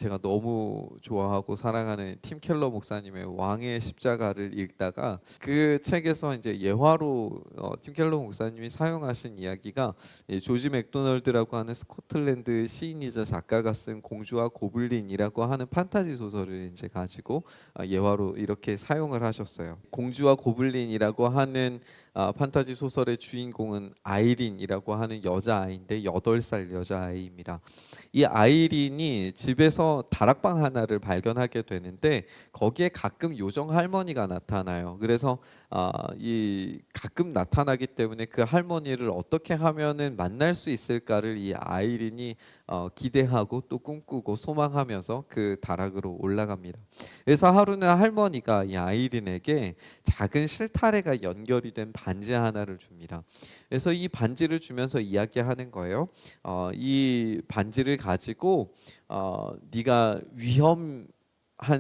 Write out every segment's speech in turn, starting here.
제가 너무 좋아하고 사랑하는 팀 켈러 목사님의 왕의 십자가를 읽다가 그 책에서 이제 예화로 팀 켈러 목사님이 사용하신 이야기가 조지 맥도널드라고 하는 스코틀랜드 시인이자 작가가 쓴 공주와 고블린이라고 하는 판타지 소설을 이제 가지고 예화로 이렇게 사용을 하셨어요. 공주와 고블린이라고 하는 판타지 소설의 주인공은 아이린이라고 하는 여자아이인데 8살 여자아이입니다. 이 아이린이 집에서 다락방 하나를 발견하게 되는데 거기에 가끔 요정 할머니가 나타나요. 그래서 이 가끔 나타나기 때문에 그 할머니를 어떻게 하면은 만날 수 있을까를 이 아이린이 기대하고 또 꿈꾸고 소망하면서 그 다락으로 올라갑니다. 그래서 하루는 할머니가 이 아이린에게 작은 실타래가 연결이 된 반지 하나를 줍니다. 그래서 이 반지를 주면서 이야기하는 거예요. 이 반지를 가지고 네가 위험한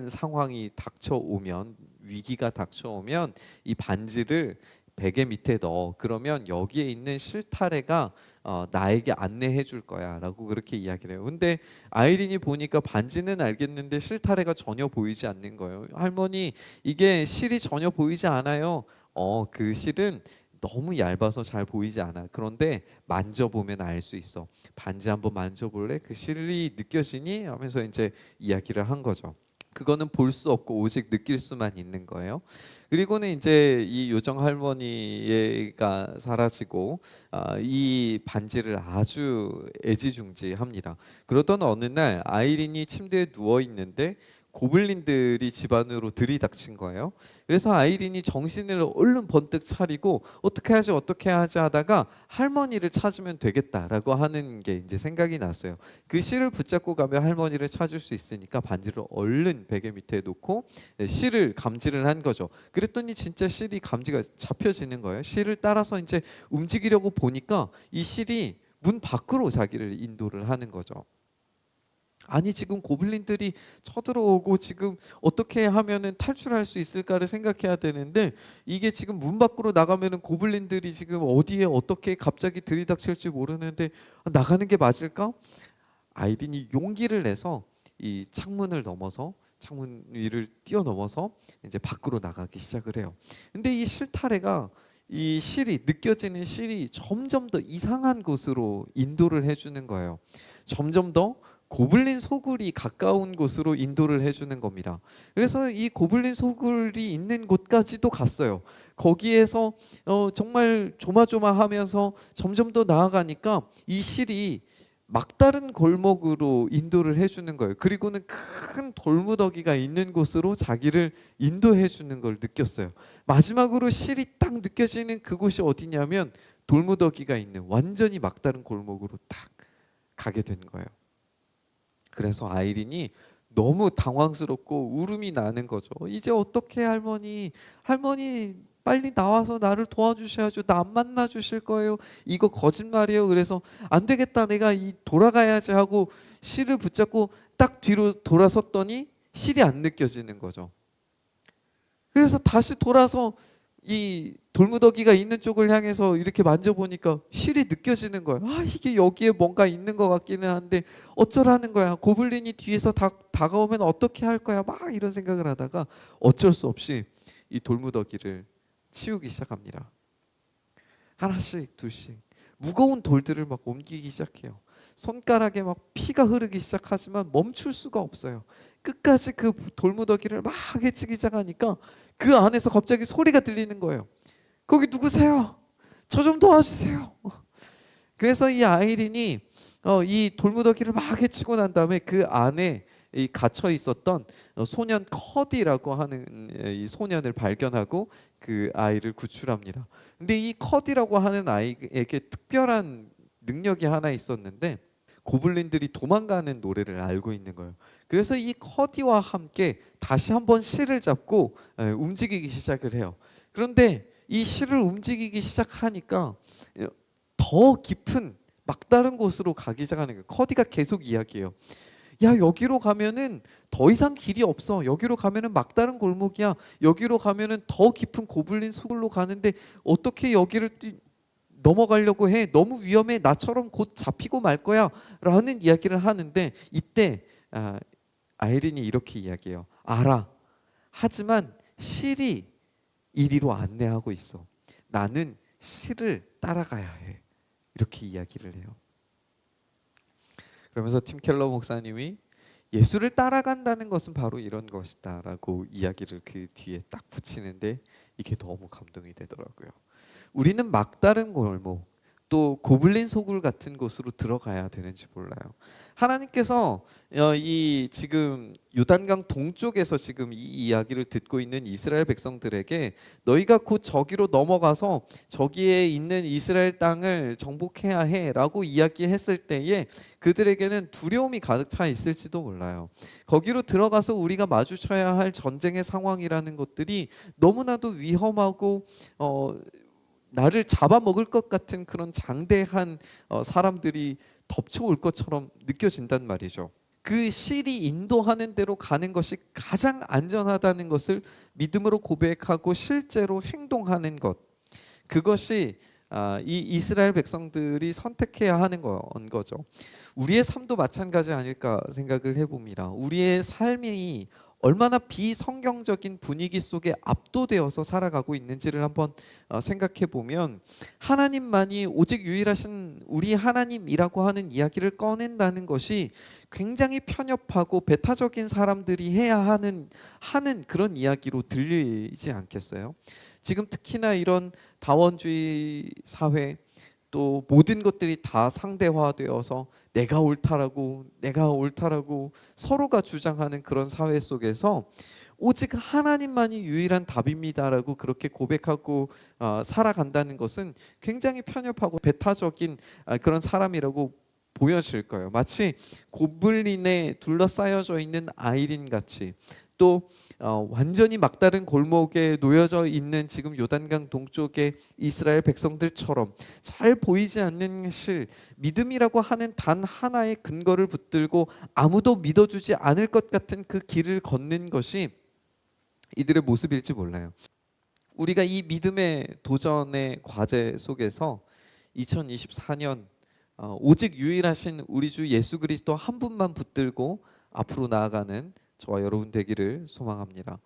상황이 닥쳐오면, 위기가 닥쳐오면 이 반지를 베개 밑에 넣어. 그러면 여기에 있는 실타래가 나에게 안내해 줄 거야라고 그렇게 이야기를 해요. 근데 아이린이 보니까 반지는 알겠는데 실타래가 전혀 보이지 않는 거예요. 할머니, 이게 실이 전혀 보이지 않아요. 그 실은 너무 얇아서 잘 보이지 않아. 그런데 만져보면 알 수 있어. 반지 한번 만져볼래? 그 실이 느껴지니? 하면서 이제 이야기를 한 거죠. 그거는 볼 수 없고 오직 느낄 수만 있는 거예요. 그리고는 이제 이 요정 할머니가 사라지고 이 반지를 아주 애지중지합니다. 그러던 어느 날 아이린이 침대에 누워 있는데 고블린들이 집 안으로 들이닥친 거예요. 그래서 아이린이 정신을 얼른 번뜩 차리고 어떻게 하지 하다가 할머니를 찾으면 되겠다라고 하는 게 이제 생각이 났어요. 그 실을 붙잡고 가면 할머니를 찾을 수 있으니까 반지를 얼른 베개 밑에 놓고 실을 감지를 한 거죠. 그랬더니 진짜 실이 감지가 잡혀지는 거예요. 실을 따라서 이제 움직이려고 보니까 이 실이 문 밖으로 자기를 인도를 하는 거죠. 아니, 지금 고블린들이 쳐들어오고 지금 어떻게 하면은 탈출할 수 있을까를 생각해야 되는데 이게 지금 문 밖으로 나가면은 고블린들이 지금 어디에 어떻게 갑자기 들이닥칠지 모르는데 나가는 게 맞을까? 아이린이 용기를 내서 이 창문을 넘어서 창문 위를 뛰어넘어서 이제 밖으로 나가기 시작을 해요. 근데 이 실타래가 이 실이 느껴지는 실이 점점 더 이상한 곳으로 인도를 해주는 거예요. 점점 더 고블린 소굴이 가까운 곳으로 인도를 해주는 겁니다. 그래서 이 고블린 소굴이 있는 곳까지도 갔어요. 거기에서 정말 조마조마하면서 점점 더 나아가니까 이 실이 막다른 골목으로 인도를 해주는 거예요. 그리고는 큰 돌무더기가 있는 곳으로 자기를 인도해 주는 걸 느꼈어요. 마지막으로 실이 딱 느껴지는 그곳이 어디냐면 돌무더기가 있는 완전히 막다른 골목으로 딱 가게 된 거예요. 그래서 아이린이 너무 당황스럽고 울음이 나는 거죠. 이제 어떻게 할머니 빨리 나와서 나를 도와주셔야죠. 나 안 만나 주실 거예요. 이거 거짓말이에요. 그래서 안 되겠다. 내가 돌아가야지 하고 실을 붙잡고 딱 뒤로 돌아섰더니 실이 안 느껴지는 거죠. 그래서 다시 돌아서 이 돌무더기가 있는 쪽을 향해서 이렇게 만져보니까 실이 느껴지는 거야. 이게 여기에 뭔가 있는 것 같기는 한데 어쩌라는 거야. 고블린이 뒤에서 다가오면 어떻게 할 거야. 막 이런 생각을 하다가 어쩔 수 없이 이 돌무더기를 치우기 시작합니다. 하나씩 둘씩 무거운 돌들을 막 옮기기 시작해요. 손가락에 막 피가 흐르기 시작하지만 멈출 수가 없어요. 끝까지 그 돌무더기를 막 헤치기 시작하니까 그 안에서 갑자기 소리가 들리는 거예요. 거기 누구세요? 저 좀 도와주세요. 그래서 이 아이린이 이 돌무더기를 막 헤치고 난 다음에 그 안에 이 갇혀 있었던 소년 커디라고 하는 이 소년을 발견하고 그 아이를 구출합니다. 근데 이 커디라고 하는 아이에게 특별한 능력이 하나 있었는데 고블린들이 도망가는 노래를 알고 있는 거예요. 그래서 이 커디와 함께 다시 한번 실을 잡고 움직이기 시작을 해요. 그런데 이 실을 움직이기 시작하니까 더 깊은 막다른 곳으로 가기 시작하는 거예요. 커디가 계속 이야기해요. 야, 여기로 가면은 더 이상 길이 없어. 여기로 가면은 막다른 골목이야. 여기로 가면은 더 깊은 고블린 소굴로 가는데 어떻게 여기를 넘어가려고 해. 너무 위험해. 나처럼 곧 잡히고 말 거야. 라는 이야기를 하는데 이때 아이린이 이렇게 이야기해요. 알아. 하지만 실이 이리로 안내하고 있어. 나는 실을 따라가야 해. 이렇게 이야기를 해요. 그러면서 팀 켈러 목사님이 예수를 따라간다는 것은 바로 이런 것이다라고 이야기를 그 뒤에 딱 붙이는데 이게 너무 감동이 되더라고요. 우리는 막다른 골목 또 고블린 소굴 같은 곳으로 들어가야 되는지 몰라요. 하나님께서 이 지금 요단강 동쪽에서 지금 이 이야기를 듣고 있는 이스라엘 백성들에게 너희가 곧 저기로 넘어가서 저기에 있는 이스라엘 땅을 정복해야 해라고 이야기했을 때에 그들에게는 두려움이 가득 차 있을지도 몰라요. 거기로 들어가서 우리가 마주쳐야 할 전쟁의 상황이라는 것들이 너무나도 위험하고 나를 잡아먹을 것 같은 그런 장대한 사람들이 덮쳐올 것처럼 느껴진단 말이죠. 그 실이 인도하는 대로 가는 것이 가장 안전하다는 것을 믿음으로 고백하고 실제로 행동하는 것, 그것이 이 이스라엘 백성들이 선택해야 하는 거죠. 우리의 삶도 마찬가지 아닐까 생각을 해봅니다. 우리의 삶이 얼마나 비성경적인 분위기 속에 압도되어서 살아가고 있는지를 한번 생각해 보면 하나님만이 오직 유일하신 우리 하나님이라고 하는 이야기를 꺼낸다는 것이 굉장히 편협하고 배타적인 사람들이 해야 하는 그런 이야기로 들리지 않겠어요? 지금 특히나 이런 다원주의 사회 또 모든 것들이 다 상대화되어서 내가 옳다라고 서로가 주장하는 그런 사회 속에서 오직 하나님만이 유일한 답입니다라고 그렇게 고백하고 살아간다는 것은 굉장히 편협하고 배타적인 그런 사람이라고 보여질 거예요. 마치 고블린에 둘러싸여져 있는 아이린 같이 또 완전히 막다른 골목에 놓여져 있는 지금 요단강 동쪽의 이스라엘 백성들처럼 잘 보이지 않는 실, 믿음이라고 하는 단 하나의 근거를 붙들고 아무도 믿어주지 않을 것 같은 그 길을 걷는 것이 이들의 모습일지 몰라요. 우리가 이 믿음의 도전의 과제 속에서 2024년 오직 유일하신 우리 주 예수 그리스도 한 분만 붙들고 앞으로 나아가는 저와 여러분 되기를 소망합니다.